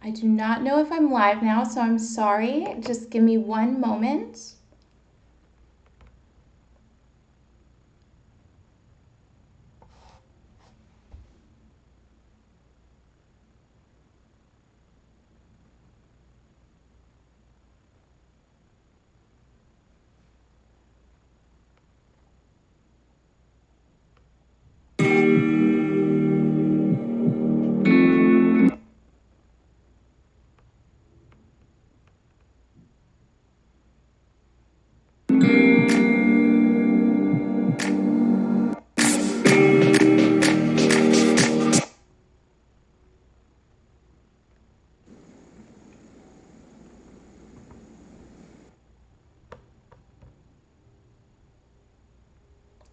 I do not know if I'm live now, so I'm sorry. Just give me one moment.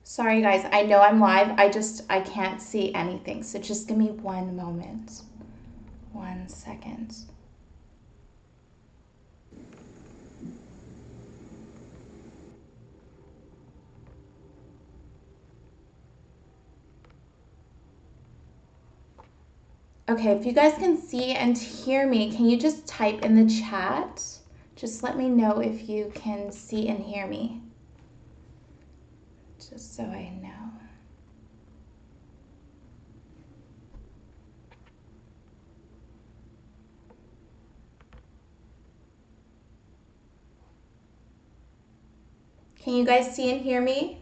Sorry guys, I know I'm live. I can't see anything. So just give me one moment. 1 second. Okay, if you guys can see and hear me, can you just type in the chat? Just let me know if you can see and hear me. Just so I know. Can you guys see and hear me?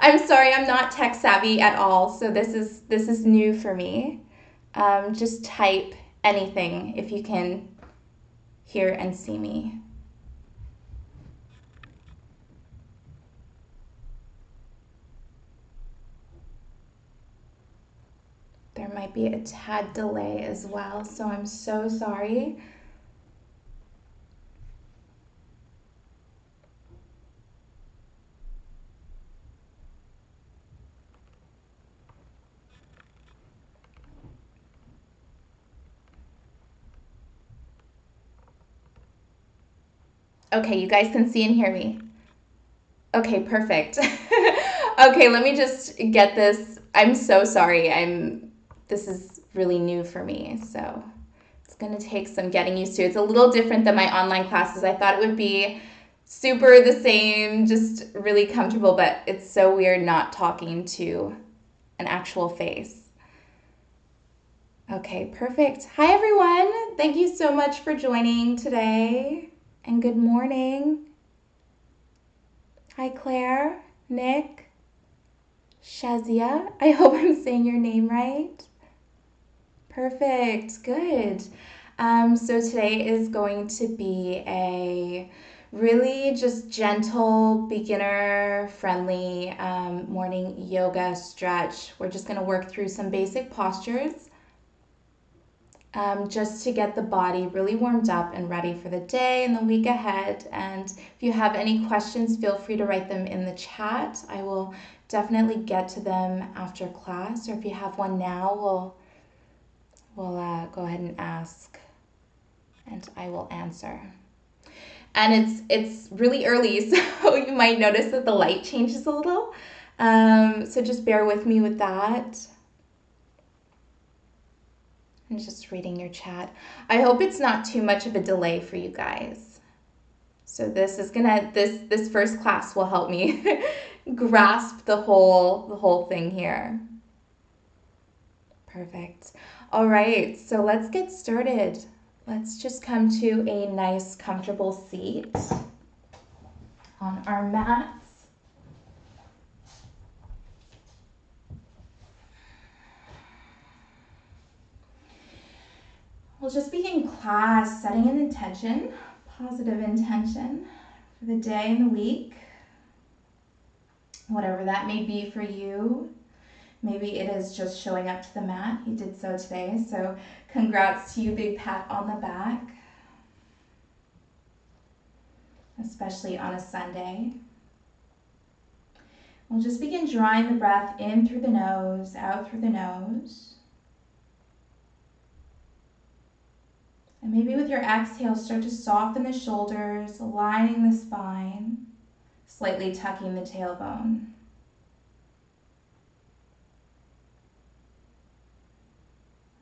I'm sorry, I'm not tech savvy at all, so this is new for me. Just type anything if you can hear and see me. There might be a tad delay as well, so I'm so sorry. Okay, you guys can see and hear me. Okay, perfect. Okay, let me just get this. I'm so sorry. This is really new for me, so it's going to take some getting used to. It's a little different than my online classes. I thought it would be super the same, just really comfortable, but it's so weird not talking to an actual face. Okay, perfect. Hi everyone. Thank you so much for joining today, and good morning. Hi Claire, Nick, Shazia. I hope I'm saying your name right. Perfect, good. So today is going to be a really just gentle, beginner-friendly morning yoga stretch. We're just going to work through some basic postures just to get the body really warmed up and ready for the day and the week ahead. And if you have any questions, feel free to write them in the chat. I will definitely get to them after class, or if you have one now, we'll go ahead and ask and I will answer. And it's really early, so you might notice that the light changes a little. So just bear with me with that. I'm just reading your chat. I hope it's not too much of a delay for you guys. So this first class will help me grasp the whole thing here. Perfect. All right, so let's get started. Let's just come to a nice comfortable seat on our mats. We'll just begin class setting an intention, positive intention for the day and the week, whatever that may be for you. Maybe it is just showing up to the mat. You did so today, so congrats to you, big pat on the back, especially on a Sunday. We'll just begin drawing the breath in through the nose, out through the nose. And maybe with your exhale, start to soften the shoulders, aligning the spine, slightly tucking the tailbone.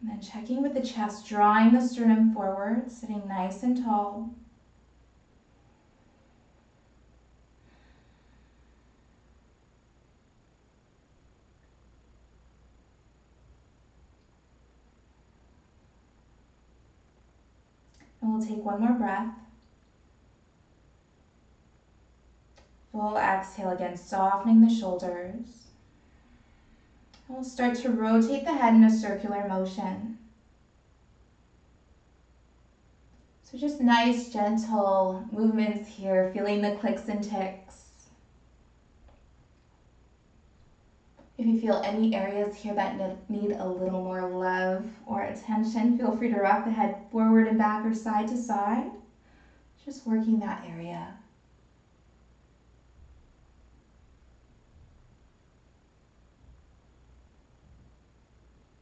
And then checking with the chest, drawing the sternum forward, sitting nice and tall. And we'll take one more breath. Full exhale again, softening the shoulders. And we'll start to rotate the head in a circular motion. So just nice, gentle movements here, feeling the clicks and ticks. If you feel any areas here that need a little more love or attention, feel free to rock the head forward and back or side to side. Just working that area.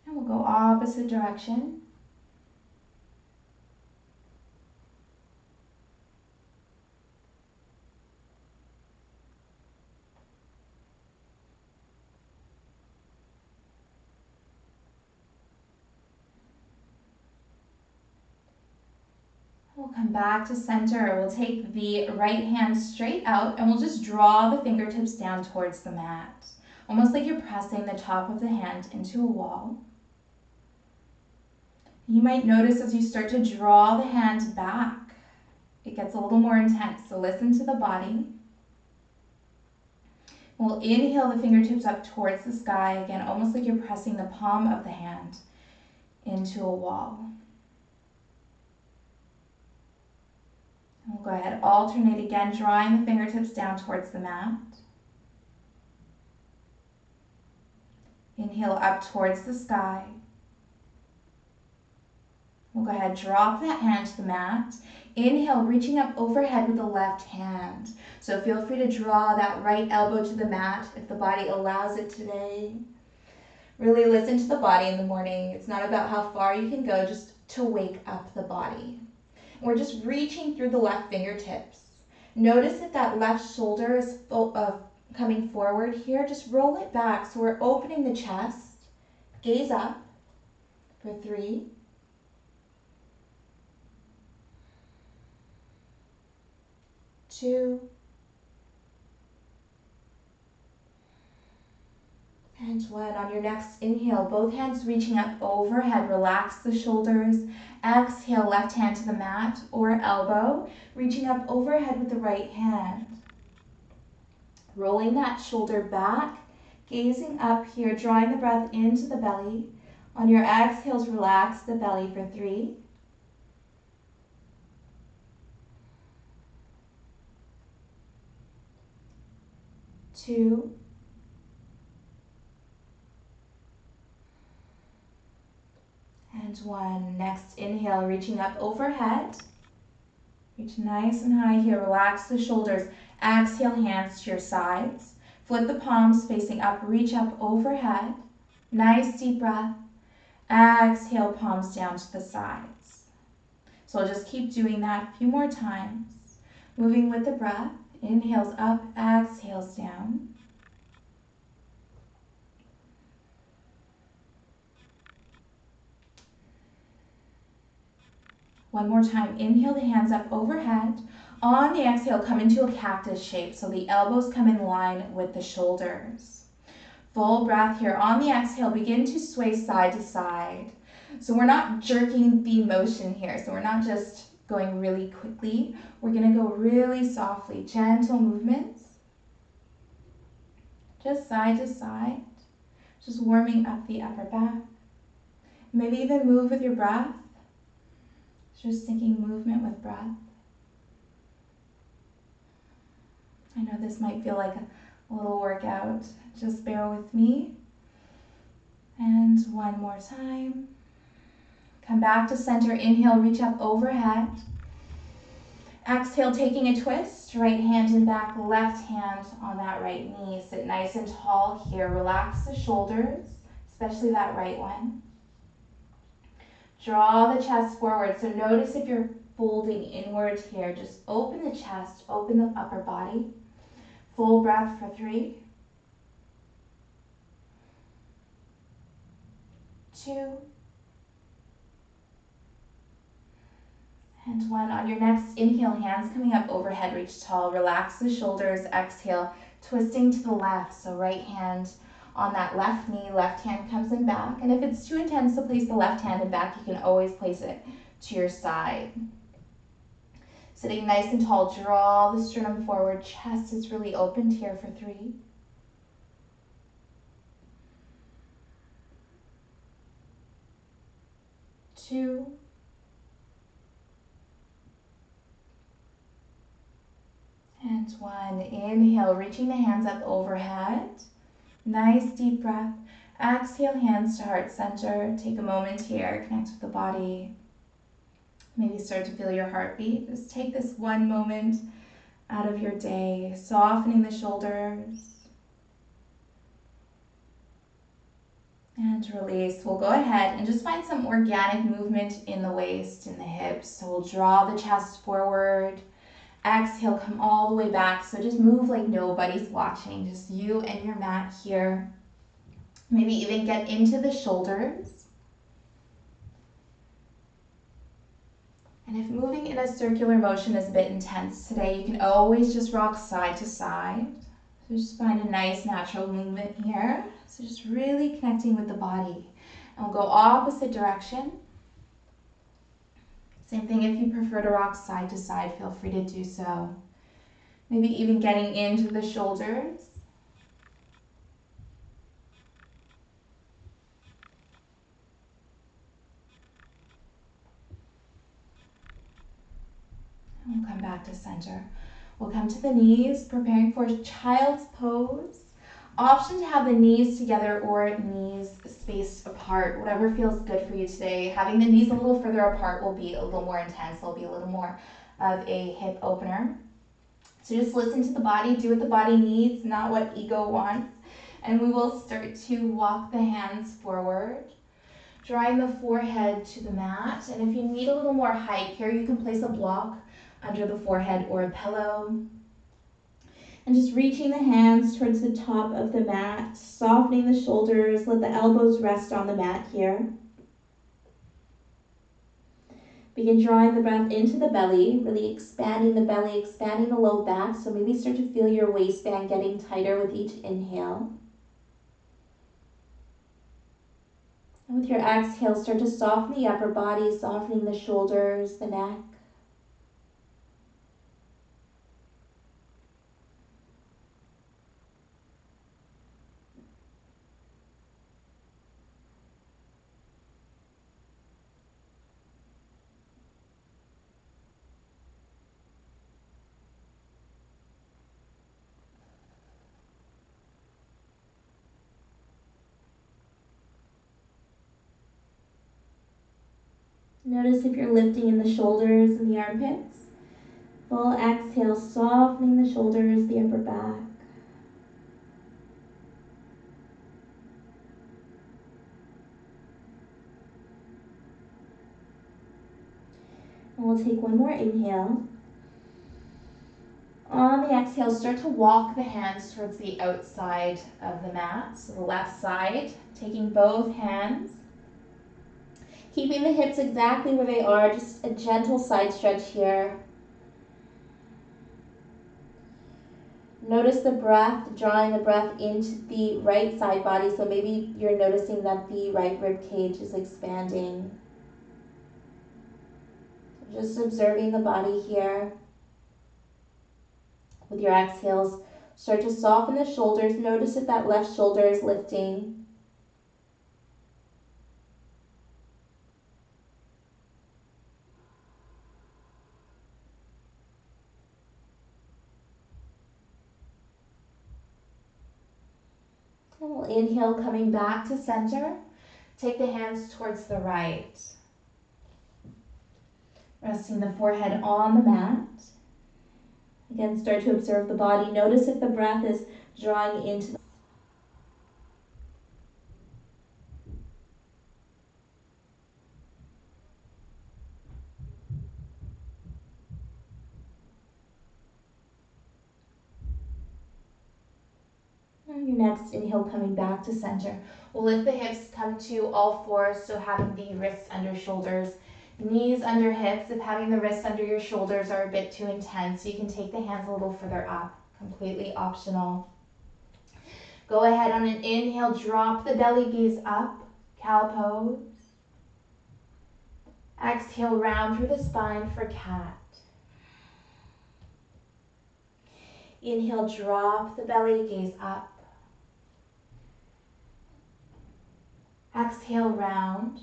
And we'll go opposite direction. We'll come back to center. We'll take the right hand straight out and we'll just draw the fingertips down towards the mat. Almost like you're pressing the top of the hand into a wall. You might notice as you start to draw the hand back, it gets a little more intense, so listen to the body. We'll inhale the fingertips up towards the sky, again, almost like you're pressing the palm of the hand into a wall. We'll go ahead, alternate again, drawing the fingertips down towards the mat. Inhale up towards the sky. We'll go ahead, drop that hand to the mat. Inhale, reaching up overhead with the left hand. So feel free to draw that right elbow to the mat if the body allows it today. Really listen to the body in the morning. It's not about how far you can go, just to wake up the body. We're just reaching through the left fingertips. Notice if that left shoulder is coming forward here. Just roll it back. So we're opening the chest. Gaze up for 3, 2, and 1. On your next inhale, both hands reaching up overhead. Relax the shoulders. Exhale, left hand to the mat or elbow, reaching up overhead with the right hand. Rolling that shoulder back, gazing up here, drawing the breath into the belly. On your exhales, relax the belly for 3, 2, and 1. Next inhale, reaching up overhead. Reach nice and high here. Relax the shoulders. Exhale, hands to your sides. Flip the palms facing up. Reach up overhead. Nice deep breath. Exhale, palms down to the sides. So I'll just keep doing that a few more times. Moving with the breath. Inhales up, exhales down. One more time, inhale the hands up overhead. On the exhale, come into a cactus shape, so the elbows come in line with the shoulders. Full breath here. On the exhale, begin to sway side to side. So we're not jerking the motion here, so we're not just going really quickly. We're gonna go really softly, gentle movements. Just side to side, just warming up the upper back. Maybe even move with your breath. Just thinking movement with breath. I know this might feel like a little workout. Just bear with me. And one more time. Come back to center. Inhale, reach up overhead. Exhale, taking a twist. Right hand in back, left hand on that right knee. Sit nice and tall here. Relax the shoulders, especially that right one. Draw the chest forward. So notice if you're folding inward here. Just open the chest, open the upper body. Full breath for 3, 2, And one. On your next inhale, hands coming up overhead, reach tall. Relax the shoulders. Exhale, twisting to the left. So right hand on that left knee, left hand comes in back. And if it's too intense to place the left hand in back, you can always place it to your side. Sitting nice and tall, draw the sternum forward. Chest is really opened here for 3. 2. And 1. Inhale, reaching the hands up overhead. Nice deep breath. Exhale, hands to heart center. Take a moment here, connect with the body. Maybe start to feel your heartbeat. Just take this one moment out of your day, softening the shoulders. And release. We'll go ahead and just find some organic movement in the waist and the hips. So we'll draw the chest forward. Exhale, come all the way back. So just move like nobody's watching, just you and your mat here. Maybe even get into the shoulders. And if moving in a circular motion is a bit intense today, you can always just rock side to side. So just find a nice natural movement here. So just really connecting with the body. And we'll go opposite direction. Same thing if you prefer to rock side to side, feel free to do so. Maybe even getting into the shoulders. And we'll come back to center. We'll come to the knees, preparing for child's pose. Option to have the knees together or knees spaced apart, whatever feels good for you today. Having the knees a little further apart will be a little more intense. There'll be a little more of a hip opener. So just listen to the body, do what the body needs, not what ego wants. And we will start to walk the hands forward, drawing the forehead to the mat. And if you need a little more height here, you can place a block under the forehead or a pillow. And just reaching the hands towards the top of the mat, softening the shoulders, let the elbows rest on the mat here. Begin drawing the breath into the belly, really expanding the belly, expanding the low back. So maybe start to feel your waistband getting tighter with each inhale. And with your exhale, start to soften the upper body, softening the shoulders, the neck. Notice if you're lifting in the shoulders and the armpits. Full exhale, softening the shoulders, the upper back. And we'll take one more inhale. On the exhale, start to walk the hands towards the outside of the mat. So the left side, taking both hands. Keeping the hips exactly where they are, just a gentle side stretch here. Notice the breath, drawing the breath into the right side body. So maybe you're noticing that the right rib cage is expanding. Just observing the body here. With your exhales, start to soften the shoulders. Notice if that left shoulder is lifting. And we'll inhale, coming back to center. Take the hands towards the right. Resting the forehead on the mat. Again, start to observe the body. Notice if the breath is drawing into the your next inhale, coming back to center. We'll lift the hips, come to all fours, so having the wrists under shoulders. Knees under hips. If having the wrists under your shoulders are a bit too intense, you can take the hands a little further up. Completely optional. Go ahead on an inhale, drop the belly, gaze up, cow pose. Exhale, round through the spine for cat. Inhale, drop the belly, gaze up. Exhale, round.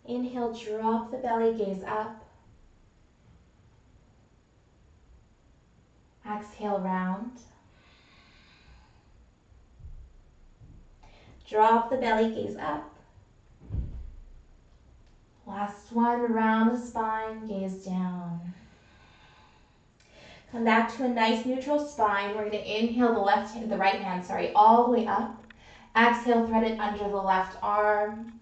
Inhale, drop the belly, gaze up. Exhale, round. Drop the belly, gaze up. Last one, round the spine, gaze down. Come back to a nice neutral spine. We're going to inhale the right hand, all the way up. Exhale, thread it under the left arm.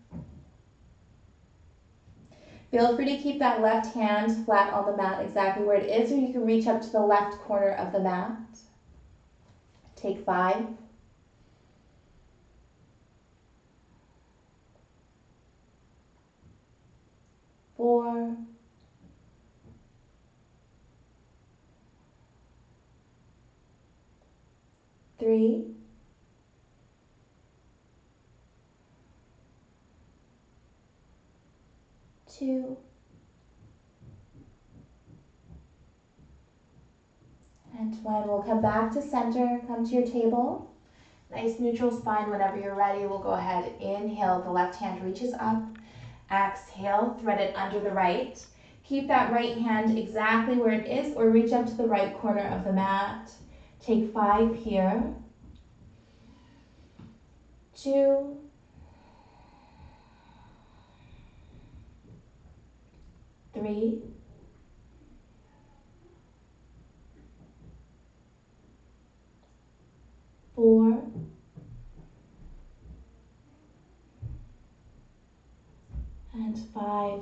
Feel free to keep that left hand flat on the mat exactly where it is, or you can reach up to the left corner of the mat. Take 5. 4. 3. 2. And 1. We'll come back to center, come to your table. Nice neutral spine. Whenever you're ready, we'll go ahead. Inhale, the left hand reaches up. Exhale, thread it under the right. Keep that right hand exactly where it is, or reach up to the right corner of the mat. Take 5 here. 2. 3. 4. And 5.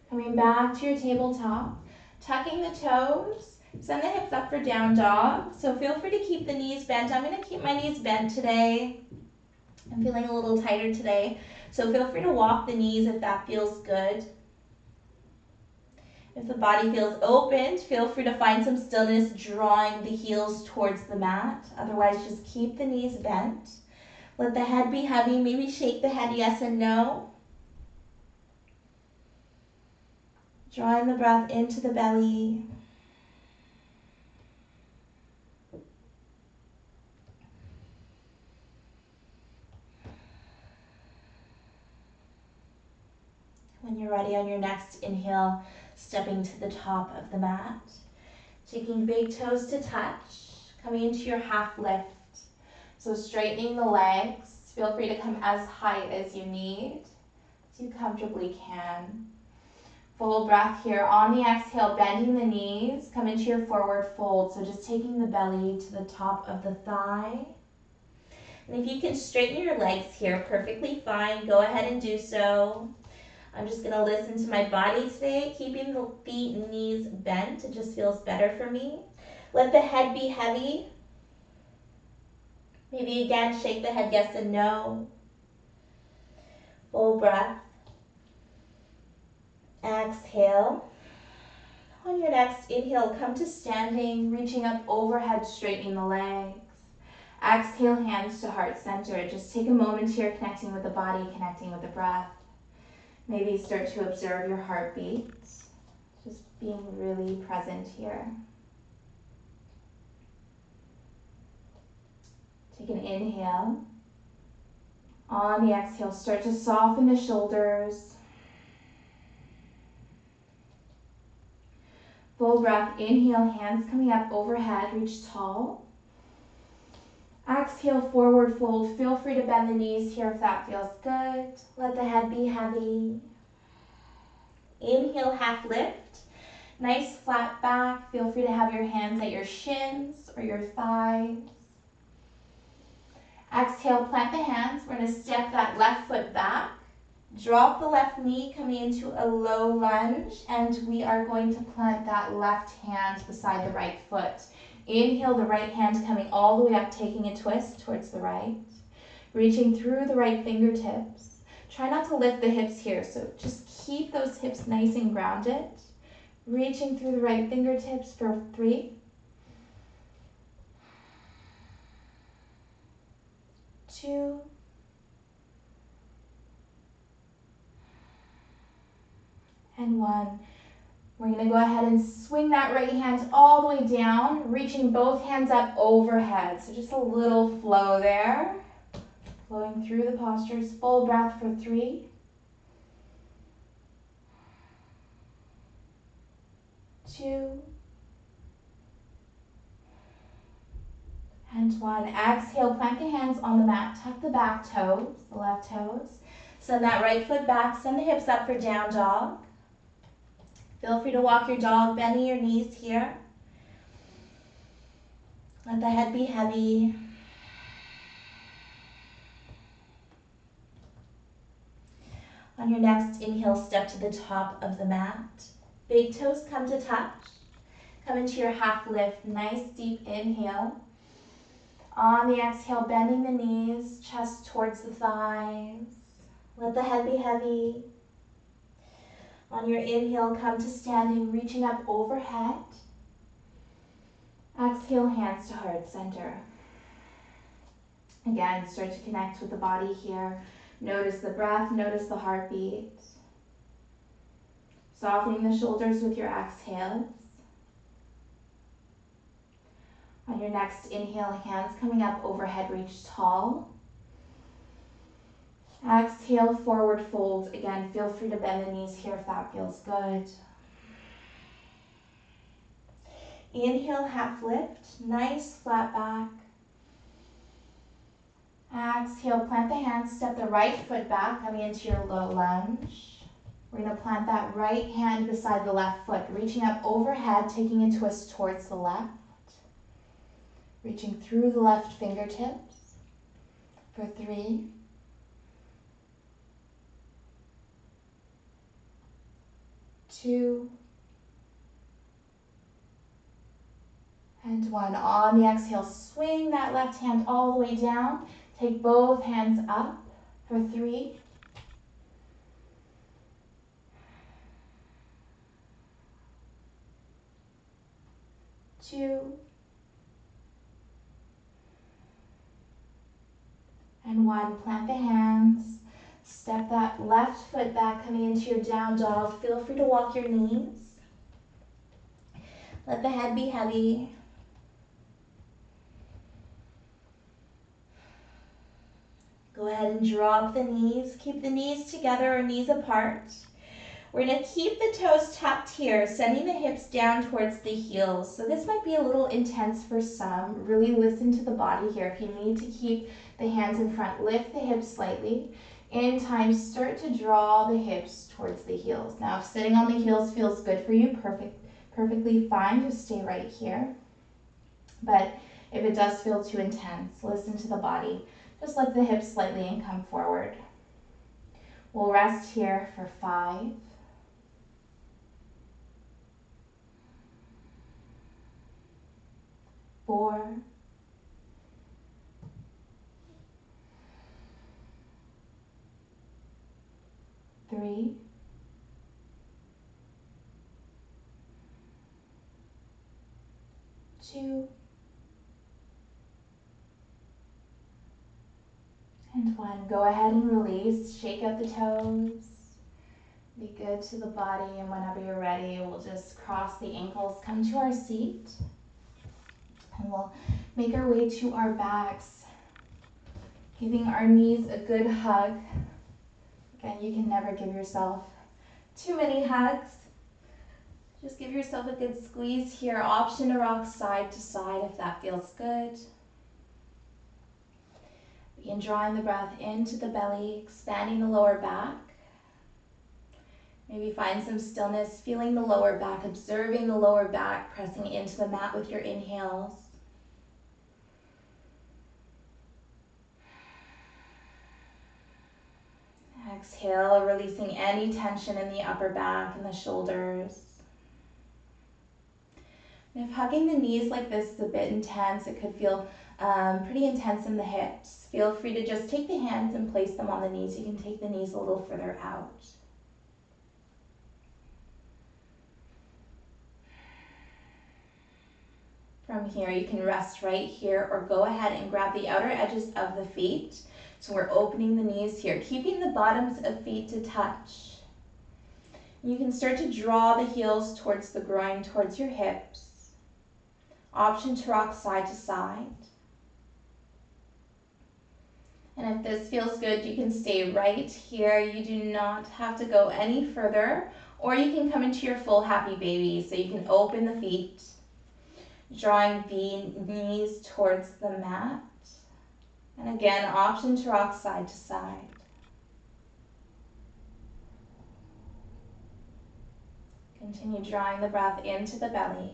Coming back to your tabletop, tucking the toes, send the hips up for down dog. So feel free to keep the knees bent. I'm going to keep my knees bent today. I'm feeling a little tighter today, so feel free to walk the knees if that feels good. If the body feels opened, feel free to find some stillness, drawing the heels towards the mat. Otherwise, just keep the knees bent. Let the head be heavy. Maybe shake the head yes and no. Drawing the breath into the belly. When you're ready on your next inhale, stepping to the top of the mat. Taking big toes to touch, coming into your half lift. So straightening the legs. Feel free to come as high as you need, as you comfortably can. Full breath here. On the exhale, bending the knees, come into your forward fold. So just taking the belly to the top of the thigh. And if you can straighten your legs here, perfectly fine. Go ahead and do so. I'm just going to listen to my body today, keeping the feet and knees bent. It just feels better for me. Let the head be heavy. Maybe again, shake the head yes and no. Full breath. Exhale. On your next inhale, come to standing, reaching up overhead, straightening the legs. Exhale, hands to heart center. Just take a moment here, connecting with the body, connecting with the breath. Maybe start to observe your heartbeat, just being really present here. Take an inhale. On the exhale, start to soften the shoulders. Full breath, inhale, hands coming up overhead, reach tall. Exhale, forward fold. Feel free to bend the knees here if that feels good. Let the head be heavy. Inhale, half lift. Nice flat back. Feel free to have your hands at your shins or your thighs. Exhale, plant the hands. We're going to step that left foot back. Drop the left knee, coming into a low lunge, and we are going to plant that left hand beside the right foot. Inhale, the right hand coming all the way up, taking a twist towards the right. Reaching through the right fingertips. Try not to lift the hips here, so just keep those hips nice and grounded. Reaching through the right fingertips for 3, 2, and 1. We're going to go ahead and swing that right hand all the way down, reaching both hands up overhead. So just a little flow there. Flowing through the postures. Full breath for 3, 2, and 1. Exhale, plant the hands on the mat. Tuck the back toes, the left toes. Send that right foot back. Send the hips up for down dog. Feel free to walk your dog, bending your knees here. Let the head be heavy. On your next inhale, step to the top of the mat. Big toes come to touch. Come into your half lift. Nice deep inhale. On the exhale, bending the knees, chest towards the thighs. Let the head be heavy. On your inhale, come to standing, reaching up overhead. Exhale, hands to heart center. Again, start to connect with the body here. Notice the breath, notice the heartbeat. Softening the shoulders with your exhales. On your next inhale, hands coming up overhead, reach tall. Exhale, forward fold. Again, feel free to bend the knees here if that feels good. Inhale, half lift. Nice flat back. Exhale, plant the hands, step the right foot back, coming into your low lunge. We're going to plant that right hand beside the left foot, reaching up overhead, taking a twist towards the left. Reaching through the left fingertips for 3, 2, and 1. On the exhale, swing that left hand all the way down. Take both hands up for 3, 2, and 1. Plant the hands. Step that left foot back, coming into your down dog. Feel free to walk your knees. Let the head be heavy. Go ahead and drop the knees. Keep the knees together or knees apart. We're going to keep the toes tucked here, sending the hips down towards the heels. So this might be a little intense for some. Really listen to the body here. If you need to keep the hands in front, lift the hips slightly. In time, start to draw the hips towards the heels. Now, if sitting on the heels feels good for you, perfectly fine. Just stay right here. But if it does feel too intense, listen to the body. Just lift the hips slightly and come forward. We'll rest here for 5, 4, 3, 2, and 1. Go ahead and release. Shake out the toes. Be good to the body, and whenever you're ready, we'll just cross the ankles, come to our seat, and we'll make our way to our backs, giving our knees a good hug. Again, you can never give yourself too many hugs. Just give yourself a good squeeze here. Option to rock side to side if that feels good. Begin drawing the breath into the belly, expanding the lower back. Maybe find some stillness, feeling the lower back, observing the lower back, pressing into the mat with your inhales. Exhale, releasing any tension in the upper back and the shoulders. And if hugging the knees like this is a bit intense, it could feel pretty intense in the hips. Feel free to just take the hands and place them on the knees. You can take the knees a little further out. From here, you can rest right here or go ahead and grab the outer edges of the feet. So we're opening the knees here, keeping the bottoms of feet to touch. You can start to draw the heels towards the groin, towards your hips. Option to rock side to side. And if this feels good, you can stay right here. You do not have to go any further, or you can come into your full happy baby. So you can open the feet, drawing the knees towards the mat. And again, option to rock side to side. Continue drawing the breath into the belly.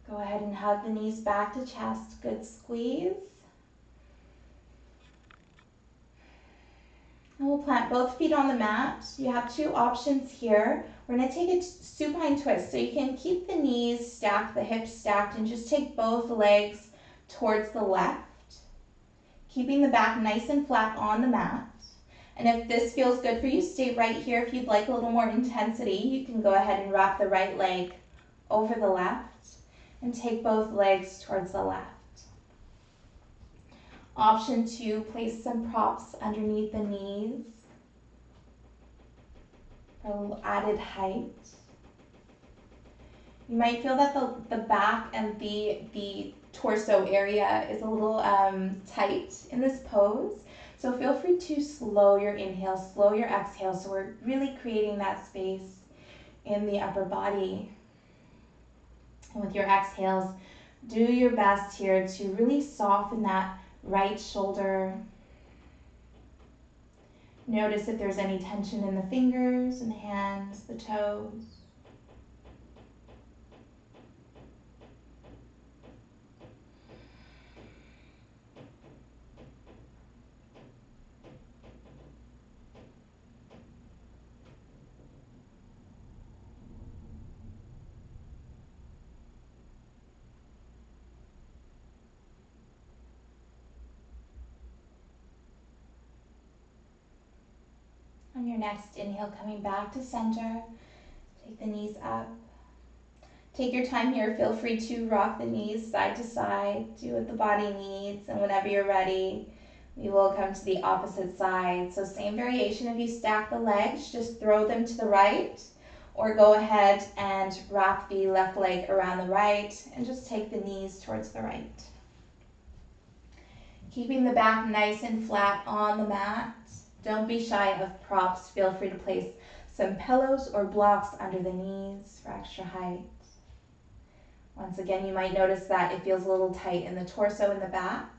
Go ahead and hug the knees back to chest. Good squeeze. And we'll plant both feet on the mat. You have two options here. We're going to take a supine twist. So you can keep the knees stacked, the hips stacked, and just take both legs towards the left, keeping the back nice and flat on the mat. And if this feels good for you, stay right here. If you'd like a little more intensity, you can go ahead and wrap the right leg over the left and take both legs towards the left. Option 2, place some props underneath the knees for a little added height. You might feel that the back and the torso area is a little tight in this pose. So feel free to slow your inhale, slow your exhale. So we're really creating that space in the upper body. And with your exhales, do your best here to really soften that right shoulder. Notice if there's any tension in the fingers and hands, the toes. On your next inhale, coming back to center, take the knees up. Take your time here. Feel free to rock the knees side to side, do what the body needs, and whenever you're ready, we will come to the opposite side. So same variation. If you stack the legs, just throw them to the right, or go ahead and wrap the left leg around the right, and just take the knees towards the right. Keeping the back nice and flat on the mat. Don't be shy of props. Feel free to place some pillows or blocks under the knees for extra height. Once again, you might notice that it feels a little tight in the torso in the back.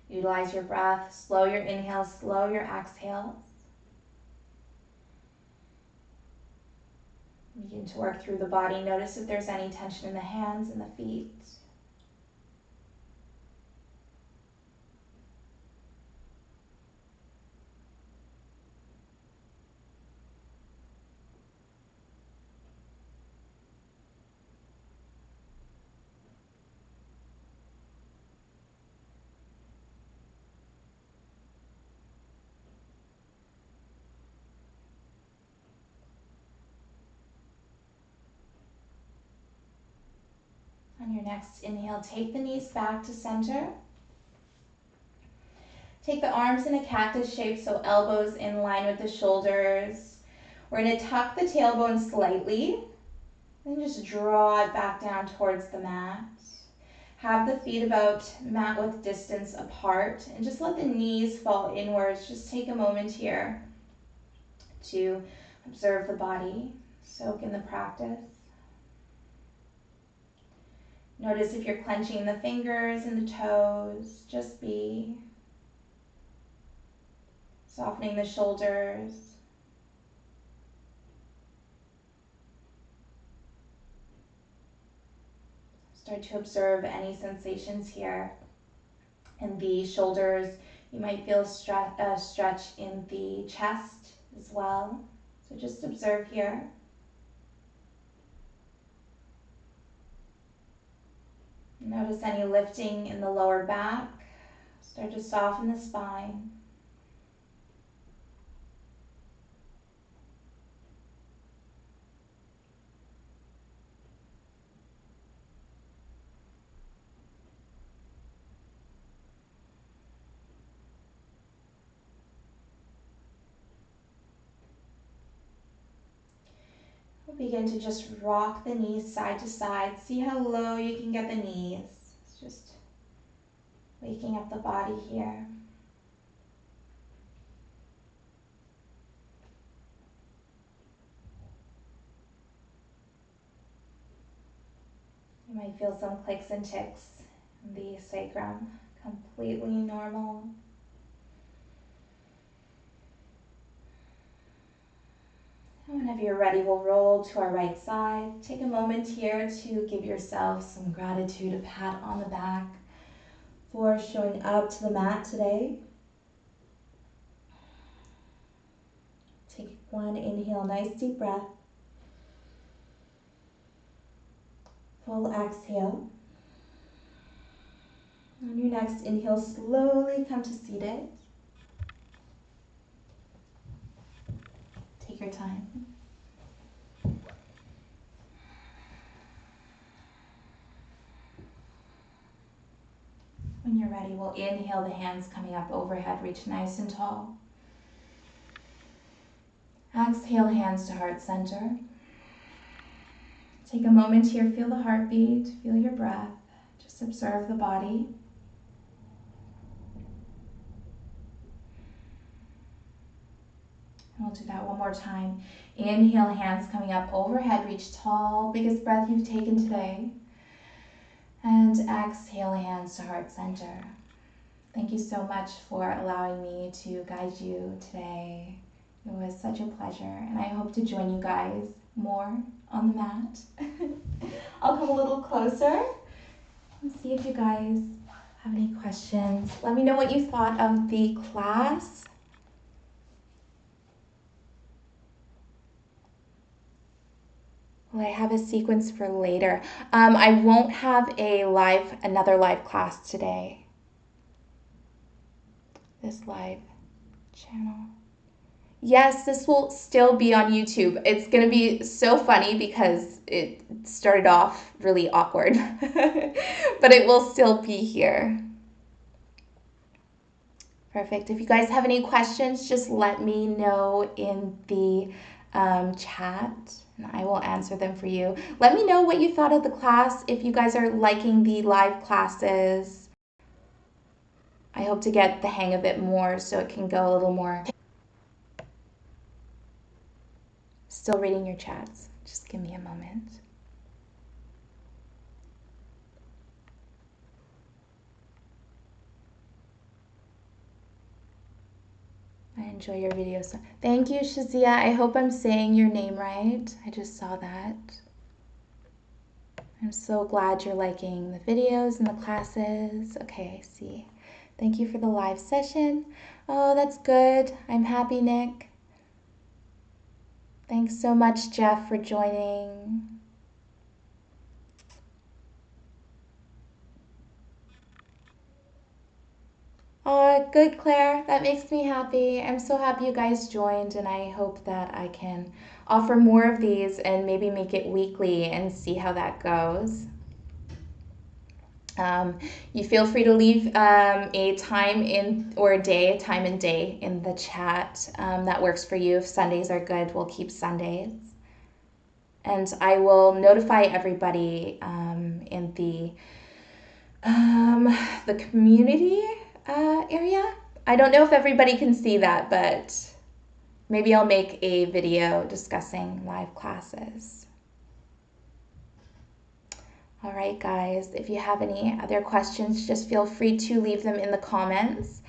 Utilize your breath. Slow your inhales, slow your exhales. Begin to work through the body. Notice if there's any tension in the hands and the feet. On your next inhale, take the knees back to center. Take the arms in a cactus shape, so elbows in line with the shoulders. We're going to tuck the tailbone slightly, and just draw it back down towards the mat. Have the feet about mat width distance apart, and just let the knees fall inwards. Just take a moment here to observe the body, soak in the practice. Notice if you're clenching the fingers and the toes, just be. Softening the shoulders. Start to observe any sensations here in the shoulders. You might feel a stretch in the chest as well. So just observe here. Notice any lifting in the lower back. Start to soften the spine. We'll begin to just rock the knees side to side. See how low you can get the knees. It's just waking up the body here. You might feel some clicks and ticks in the sacrum. Completely normal. And whenever you're ready, we'll roll to our right side. Take a moment here to give yourself some gratitude, a pat on the back for showing up to the mat today. Take one inhale, nice deep breath. Full exhale. On your next inhale, slowly come to seated. Take your time. When you're ready, we'll inhale, the hands coming up overhead, reach nice and tall. Exhale, hands to heart center. Take a moment here, feel the heartbeat, feel your breath. Just observe the body. And we'll do that one more time. Inhale, hands coming up overhead, reach tall, biggest breath you've taken today. And exhale, hands to heart center. Thank you so much for allowing me to guide you today. It was such a pleasure, and I hope to join you guys more on the mat. I'll come a little closer and see if you guys have any questions. Let me know what you thought of the class. Well, I have a sequence for later. I won't have another live class today. This live channel. Yes, this will still be on YouTube. It's going to be so funny because it started off really awkward, but it will still be here. Perfect. If you guys have any questions, just let me know in the chat and I will answer them for you. Let me know what you thought of the class, if you guys are liking the live classes. I hope to get the hang of it more so it can go a little more. Still reading your chats. Just give me a moment. I enjoy your videos. Thank you, Shazia. I hope I'm saying your name right. I just saw that. I'm so glad you're liking the videos and the classes. Okay, I see. Thank you for the live session. Oh, that's good. I'm happy, Nick. Thanks so much, Jeff, for joining. Oh, good, Claire. That makes me happy. I'm so happy you guys joined, and I hope that I can offer more of these and maybe make it weekly and see how that goes. You feel free to leave a time and day in the chat that works for you. If Sundays are good, we'll keep Sundays. And I will notify everybody in the community area. I don't know if everybody can see that, but maybe I'll make a video discussing live classes. All right, guys, if you have any other questions, just feel free to leave them in the comments,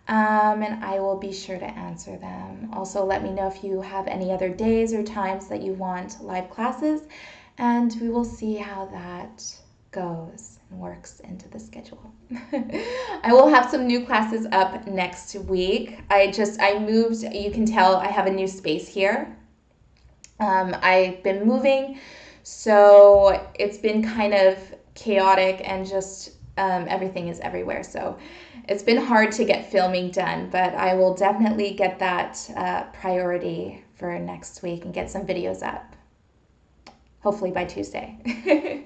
and I will be sure to answer them. Also, let me know if you have any other days or times that you want live classes, and we will see how that goes and works into the schedule. I will have some new classes up next week. I moved, you can tell I have a new space here. I've been moving, so it's been kind of chaotic and just everything is everywhere. So it's been hard to get filming done, but I will definitely get that priority for next week and get some videos up. Hopefully by Tuesday.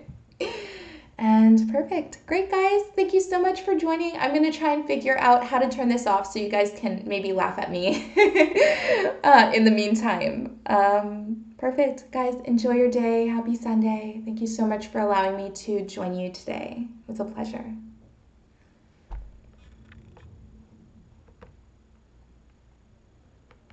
And perfect. Great, guys. Thank you so much for joining. I'm going to try and figure out how to turn this off so you guys can maybe laugh at me in the meantime. Perfect. Guys, enjoy your day. Happy Sunday. Thank you so much for allowing me to join you today. It was a pleasure.